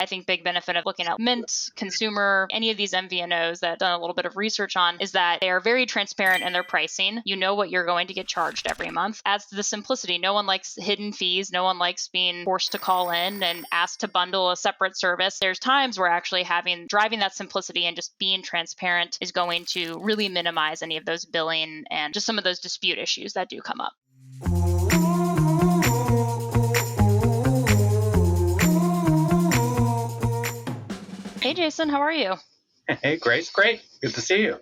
think, big benefit of looking at Mint, Consumer, any of these MVNOs that I've done a little bit of research on is that they are very transparent in their pricing. You know what you're going to get charged every month. Adds to the simplicity. No one likes hidden fees. No one likes being forced to call in and asked to bundle a separate service. There's times where actually driving that simplicity and just being transparent is going to really minimize any of those billing and just some of those dispute issues that do come up. Hey, Jason, how are you? Hey, Grace, great. Good to see you.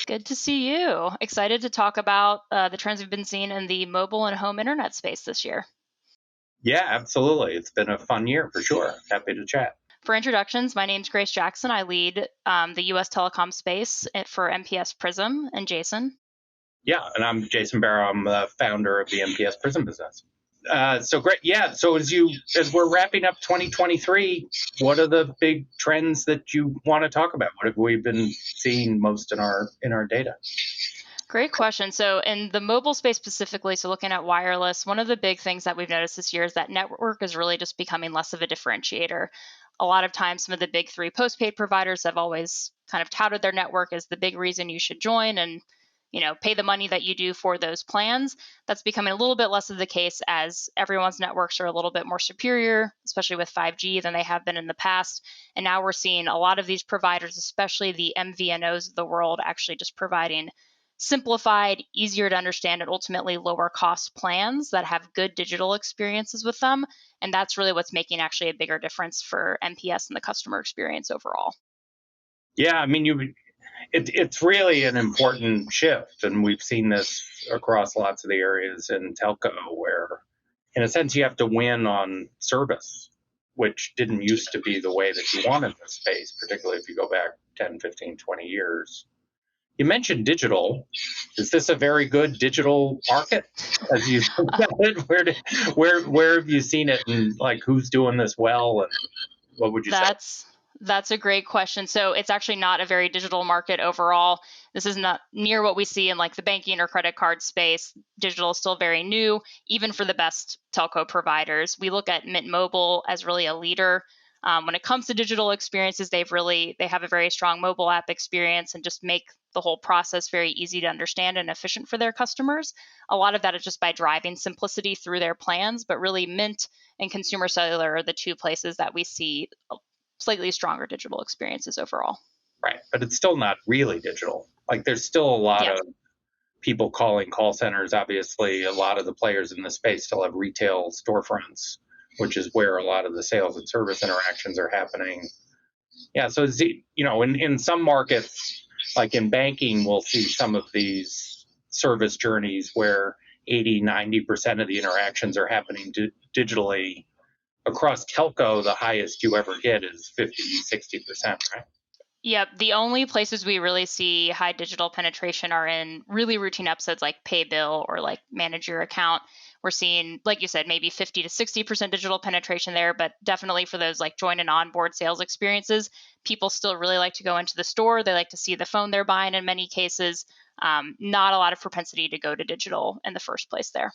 Good to see you. Excited to talk about the trends we've been seeing in the mobile and home internet space this year. Yeah, absolutely. It's been a fun year for sure. Happy to chat. For introductions, my name's Grace Jackson. I lead the U.S. telecom space for MPS Prism. And Jason? Yeah, and I'm Jason Barro. I'm the founder of the MPS Prism business. So great. Yeah. So as we're wrapping up 2023, what are the big trends that you want to talk about? What have we been seeing most in our data? Great question. So in the mobile space specifically, so looking at wireless, one of the big things that we've noticed this year is that network is really just becoming less of a differentiator. A lot of times, some of the big three postpaid providers have always kind of touted their network as the big reason you should join and pay the money that you do for those plans. That's becoming a little bit less of the case as everyone's networks are a little bit more superior, especially with 5G, than they have been in the past. And now we're seeing a lot of these providers, especially the MVNOs of the world, actually just providing simplified, easier to understand, and ultimately lower cost plans that have good digital experiences with them. And that's really what's making actually a bigger difference for MPS and the customer experience overall. Yeah, I mean, it's really an important shift, and we've seen this across lots of the areas in telco where, in a sense, you have to win on service, which didn't used to be the way that you wanted the space, particularly if you go back 10, 15, 20 years. You mentioned digital. Is this a very good digital market? As you where have you seen it, and like who's doing this well, and what would you say? That's a great question. So it's actually not a very digital market overall. This is not near what we see in like the banking or credit card space. Digital is still very new, even for the best telco providers. We look at Mint Mobile as really a leader. When it comes to digital experiences, they have a very strong mobile app experience and just make the whole process very easy to understand and efficient for their customers. A lot of that is just by driving simplicity through their plans, but really Mint and Consumer Cellular are the two places that we see slightly stronger digital experiences overall. Right, but it's still not really digital. Like there's still a lot of people calling call centers. Obviously, a lot of the players in the space still have retail storefronts, which is where a lot of the sales and service interactions are happening. Yeah, so in some markets, like in banking, we'll see some of these service journeys where 80, 90% of the interactions are happening digitally. Across telco, the highest you ever get is 50, 60%, right? Yep. The only places we really see high digital penetration are in really routine episodes like pay bill or like manage your account. We're seeing, like you said, maybe 50 to 60% digital penetration there, but definitely for those like join and onboard sales experiences, people still really like to go into the store. They like to see the phone they're buying in many cases. Not a lot of propensity to go to digital in the first place there.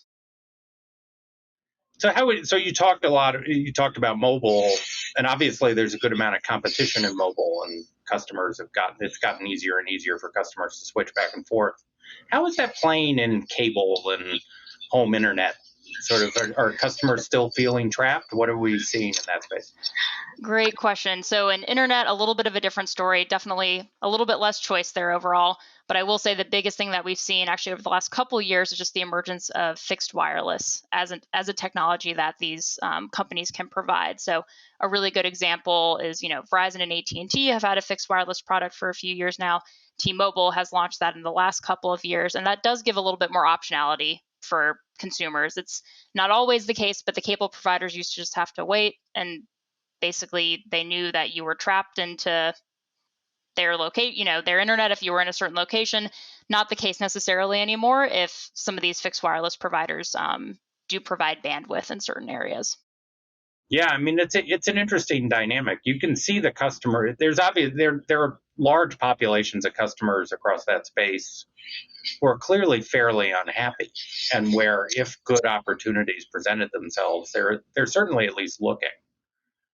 So you talked about mobile, and obviously there's a good amount of competition in mobile, and it's gotten easier and easier for customers to switch back and forth. How is that playing in cable and home internet? Sort of, are customers still feeling trapped? What are we seeing in that space? Great question. So in internet, a little bit of a different story, definitely a little bit less choice there overall. But I will say the biggest thing that we've seen actually over the last couple of years is just the emergence of fixed wireless as a technology that these companies can provide. So a really good example is, Verizon and AT&T have had a fixed wireless product for a few years now. T-Mobile has launched that in the last couple of years, and that does give a little bit more optionality for consumers. It's not always the case, but the cable providers used to just have to wait, and basically they knew that you were trapped into their their internet if you were in a certain location. Not the case necessarily anymore if some of these fixed wireless providers do provide bandwidth in certain areas. Yeah, I mean it's an interesting dynamic. You can see the customer. There are large populations of customers across that space who are clearly fairly unhappy, and where if good opportunities presented themselves, they're certainly at least looking.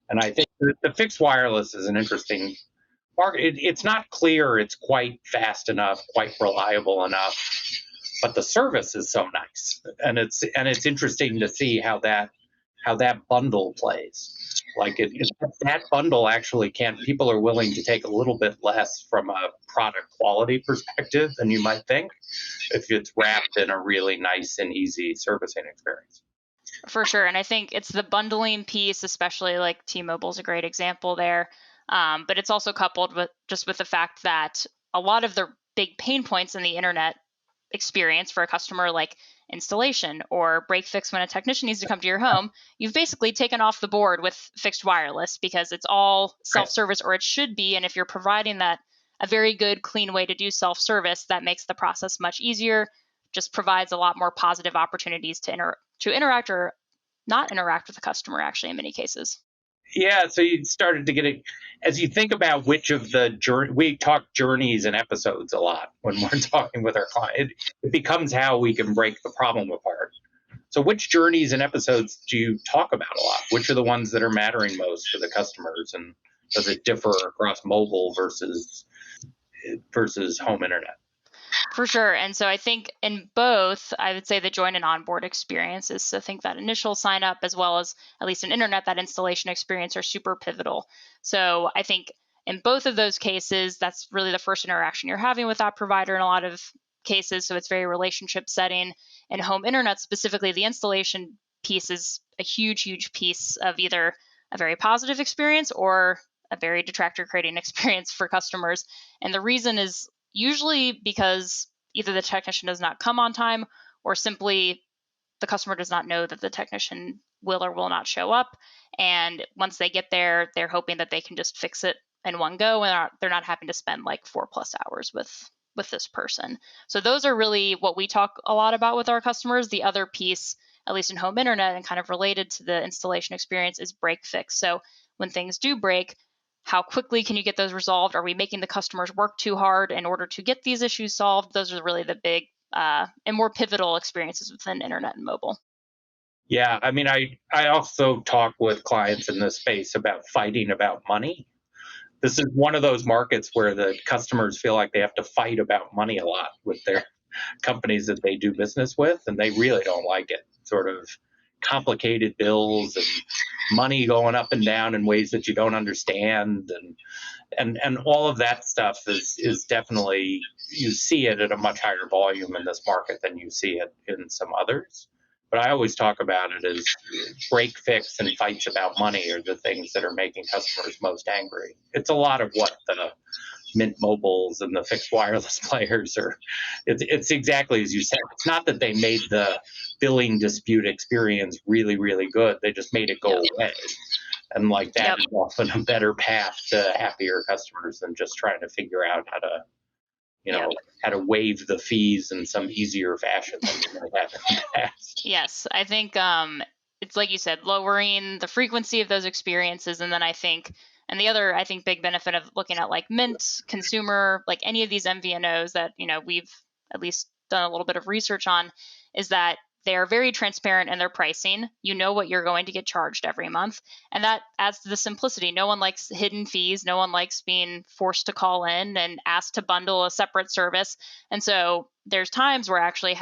And I think The fixed wireless is an interesting market. It's not clear it's quite fast enough, quite reliable enough, but the service is so nice, and it's interesting to see how that bundle plays. Like that bundle actually can people are willing to take a little bit less from a product quality perspective than you might think if it's wrapped in a really nice and easy servicing experience. For sure. And I think it's the bundling piece, especially like T-Mobile's a great example there. But it's also coupled with the fact that a lot of the big pain points in the internet experience for a customer, like installation or break fix when a technician needs to come to your home, you've basically taken off the board with fixed wireless because it's all self-service, or it should be. And if you're providing that a very good, clean way to do self-service, that makes the process much easier, just provides a lot more positive opportunities to interact or not interact with the customer, actually, in many cases. Yeah, so you started to get it as you think about which of the journey. We talk journeys and episodes a lot when we're talking with our client. It becomes how we can break the problem apart. So, which journeys and episodes do you talk about a lot? Which are the ones that are mattering most for the customers, and does it differ across mobile versus home internet? For sure. And so I think in both, I would say the join and onboard experiences. So I think that initial sign up, as well as at least in internet, that installation experience are super pivotal. So I think in both of those cases, that's really the first interaction you're having with that provider in a lot of cases. So it's very relationship setting. And home internet, specifically, the installation piece is a huge, huge piece of either a very positive experience or a very detractor creating experience for customers. And the reason is usually because either the technician does not come on time, or simply the customer does not know that the technician will or will not show up. And once they get there, they're hoping that they can just fix it in one go, and they're not having to spend like 4+ hours with this person. So those are really what we talk a lot about with our customers. The other piece, at least in home internet and kind of related to the installation experience, is break fix. So when things do break, how quickly can you get those resolved? Are we making the customers work too hard in order to get these issues solved? Those are really the big and more pivotal experiences within internet and mobile. Yeah, I mean, I also talk with clients in this space about fighting about money. This is one of those markets where the customers feel like they have to fight about money a lot with their companies that they do business with, and they really don't like it. Sort of complicated bills and money going up and down in ways that you don't understand, and all of that stuff is definitely, you see it at a much higher volume in this market than you see it in some others. But I always talk about it as break fix and fights about money are the things that are making customers most angry. It's a lot of what the Mint Mobiles and the fixed wireless players are. It's exactly as you said. It's not that they made the billing dispute experience really, really good. They just made it go Yep. away. And like that Yep. is often a better path to happier customers than just trying to figure out Yep. how to waive the fees in some easier fashion than you might have in the past. Yes, I think it's like you said, lowering the frequency of those experiences, and then and the other I think big benefit of looking at like Mint, Consumer, like any of these MVNOs that we've at least done a little bit of research on, is that they are very transparent in their pricing. You know what you're going to get charged every month, and that adds to the simplicity. No one likes hidden fees. No one likes being forced to call in and asked to bundle a separate service. And so there's times where actually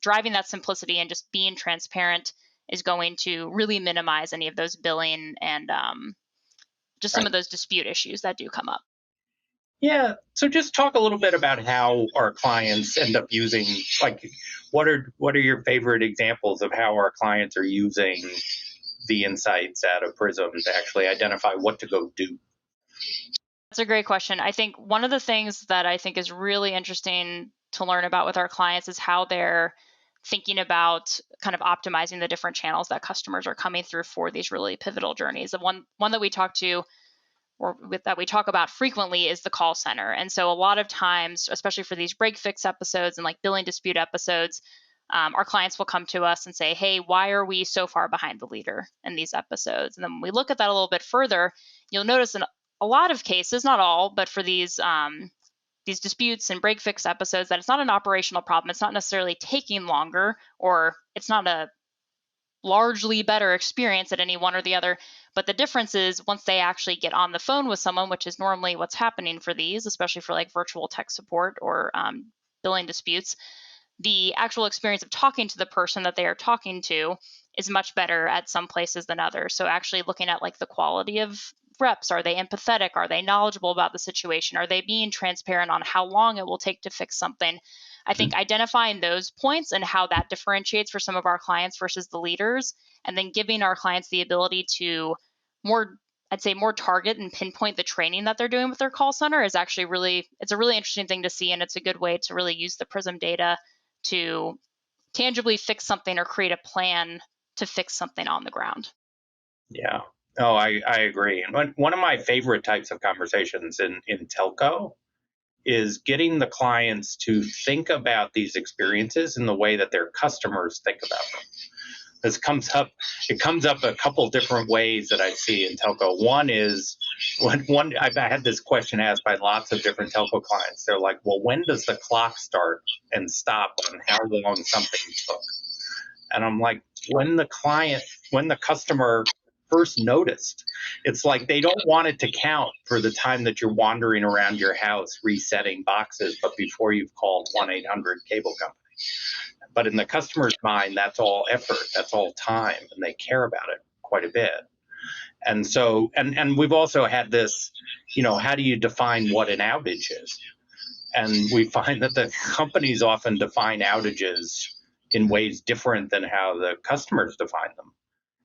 driving that simplicity and just being transparent is going to really minimize any of those billing and just some Right. of those dispute issues that do come up. Yeah. So just talk a little bit about how our clients end up using, like, what are your favorite examples of how our clients are using the insights out of Prism to actually identify what to go do? That's a great question. I think one of the things that I think is really interesting to learn about with our clients is how they're thinking about kind of optimizing the different channels that customers are coming through for these really pivotal journeys. The one that we talk to that we talk about frequently is the call center. And so a lot of times, especially for these break fix episodes and like billing dispute episodes, our clients will come to us and say, hey, why are we so far behind the leader in these episodes? And then when we look at that a little bit further, you'll notice in a lot of cases, not all, but for these disputes and break fix episodes, that it's not an operational problem. It's not necessarily taking longer, or it's not largely better experience at any one or the other. But the difference is once they actually get on the phone with someone, which is normally what's happening for these, especially for like virtual tech support or billing disputes, the actual experience of talking to the person that they are talking to is much better at some places than others. So actually looking at like the quality of reps, are they empathetic? Are they knowledgeable about the situation? Are they being transparent on how long it will take to fix something? I think identifying those points and how that differentiates for some of our clients versus the leaders, and then giving our clients the ability to more, I'd say, more target and pinpoint the training that they're doing with their call center is actually really, it's a really interesting thing to see. And it's a good way to really use the Prism data to tangibly fix something or create a plan to fix something on the ground. Yeah. Oh, I agree. And one of my favorite types of conversations in telco is getting the clients to think about these experiences in the way that their customers think about them. This comes up, it comes up a couple different ways that I see in telco. One is I've had this question asked by lots of different telco clients. They're like, well, when does the clock start and stop on how long something took? And I'm like, when the customer first noticed, it's like they don't want it to count for the time that you're wandering around your house resetting boxes, but before you've called 1-800 cable company. But in the customer's mind, that's all effort, that's all time, and they care about it quite a bit. And so, and we've also had this, how do you define what an outage is? And we find that the companies often define outages in ways different than how the customers define them.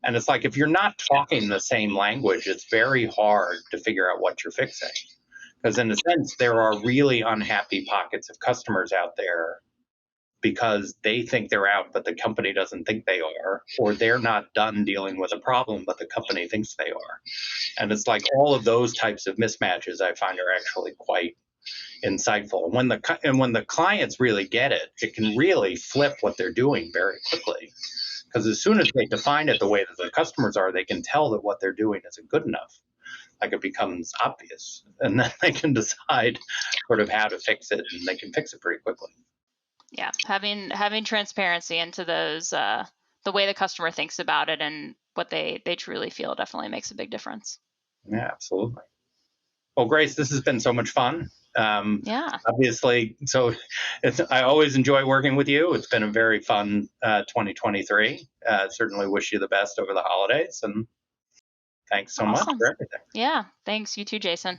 And it's like, if you're not talking the same language, it's very hard to figure out what you're fixing. Because in a sense, there are really unhappy pockets of customers out there because they think they're out, but the company doesn't think they are, or they're not done dealing with a problem, but the company thinks they are. And it's like all of those types of mismatches I find are actually quite insightful. And when the clients really get it, it can really flip what they're doing very quickly. Because as soon as they define it the way that the customers are, they can tell that what they're doing isn't good enough. Like it becomes obvious, and then they can decide sort of how to fix it, and they can fix it pretty quickly. Yeah, having transparency into those, the way the customer thinks about it and what they truly feel definitely makes a big difference. Yeah, absolutely. Well, Grace, this has been so much fun. Yeah. Obviously, so I always enjoy working with you. It's been a very fun 2023. Certainly wish you the best over the holidays, and thanks so much Awesome. for everything. Yeah. Thanks. You too, Jason.